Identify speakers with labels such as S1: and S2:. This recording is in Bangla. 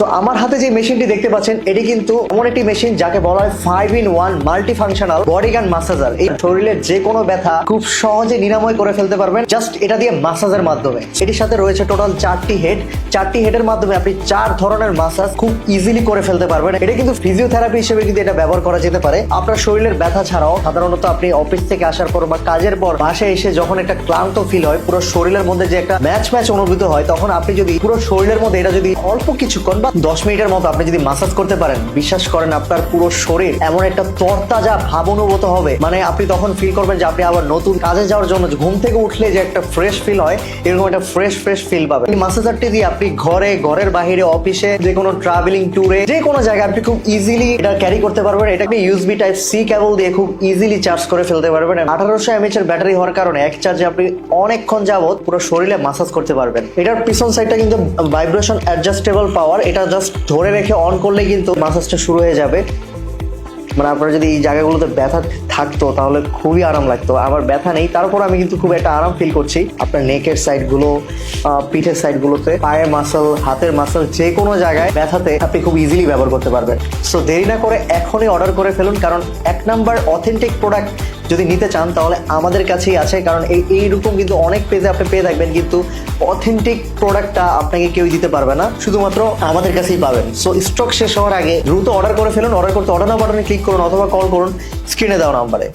S1: তো আমার হাতে যে মেশিনটি দেখতে পাচ্ছেন এটি কিন্তু এমন একটি মেশিন যাকে বলা হয় 5-in-1 মাল্টি ফাংশনাল বডি গান ম্যাসাজার। এই শরীরের যে কোনো ব্যথা খুব সহজে নিরাময় করে ফেলতে পারবেন জাস্ট এটা দিয়ে ম্যাসাজের মাধ্যমে। এটির সাথে রয়েছে টোটাল 4টি হেড। 4টি হেডের মাধ্যমে আপনি 4 ধরনের ম্যাসাজ খুব ইজিলি করে ফেলতে পারবেন। এটা কিন্তু ফিজিওথেরাপি হিসেবে কিন্তু এটা ব্যবহার করা যেতে পারে। আপনার শরীরের ব্যথা ছাড়াও সাধারণত আপনি অফিস থেকে আসার পর বা কাজের পর বাসায় এসে যখন একটা ক্লান্ত ফিল হয়, পুরো শরীরের মধ্যে যে একটা ম্যাচ অনুভূত হয়, তখন আপনি যদি পুরো শরীরের মধ্যে এটা যদি অল্প কিছুক্ষণ বা 10 মিনিটের মতো আপনি যদি ম্যাসাজ করতে পারেন, বিশ্বাস করেন আপনার পুরো শরীর এমন একটা তরতাজা ভাব অনুভূত হবে। মানে আপনি তখন ফিল করবেন যে আপনি আবার নতুন কাজে যাওয়ার জন্য ঘুম থেকে উঠলে যে একটা ফ্রেশ ফিল হয়, এরকম একটা ফ্রেশ ফিল পাবেন। এই ম্যাসাজারটি দিয়ে আপনি ঘরের বাইরে, অফিসে, যে কোনো ট্রাভেলিং ট্যুরে, যে কোনো জায়গায় আপনি খুব ইজিলি এটা ক্যারি করতে পারবেন। এটা আপনি ইউএসবি টাইপ সি কেবল দিয়ে খুব ইজিলি চার্জ করে ফেলতে পারবেন। 1800 mAh এর ব্যাটারি হওয়ার কারণে এক চার্জে আপনি অনেকক্ষণ যাবত পুরো শরীরে ম্যাসাজ করতে পারবেন। এটার পিছন সাইডটা কিন্তু ভাইব্রেশন অ্যাডজাস্টেবল পাওয়ার। এটা জাস্ট ধরে রেখে অন করলে কিন্তু ম্যাসাজটা শুরু হয়ে যাবে। মানে আপনার যদি এই জায়গাগুলোতে ব্যথা থাকতো তাহলে খুবই আরাম লাগতো। আমার ব্যথা নেই, তারপর আমি কিন্তু খুব একটা আরাম ফিল করছি। আপনার নেকের সাইডগুলো, পিঠের সাইডগুলোতে, পায়ের মাসল, হাতের মাসল, যে কোনো জায়গায় ব্যথাতে আপনি খুব ইজিলি ব্যবহার করতে পারবেন। সো দেরি না করে এখনই অর্ডার করে ফেলুন, কারণ 1 নাম্বার অথেন্টিক প্রোডাক্ট যদি নিতে চান তাহলে আমাদের কাছেই আছে। কারণ এইরকম কিন্তু অনেক পেজে আপনি পেয়ে থাকবেন, কিন্তু অথেন্টিক প্রোডাক্টটা আপনাকে কেউ দিতে পারবে না, শুধুমাত্র আমাদের কাছেই পাবেন। সো স্টক শেষ হওয়ার আগে দ্রুত অর্ডার করে ফেলুন। অর্ডার করতে অর্ডার নাও বাটনে ক্লিক করুন অথবা কল করুন স্ক্রিনে দেওয়া নাম্বারে।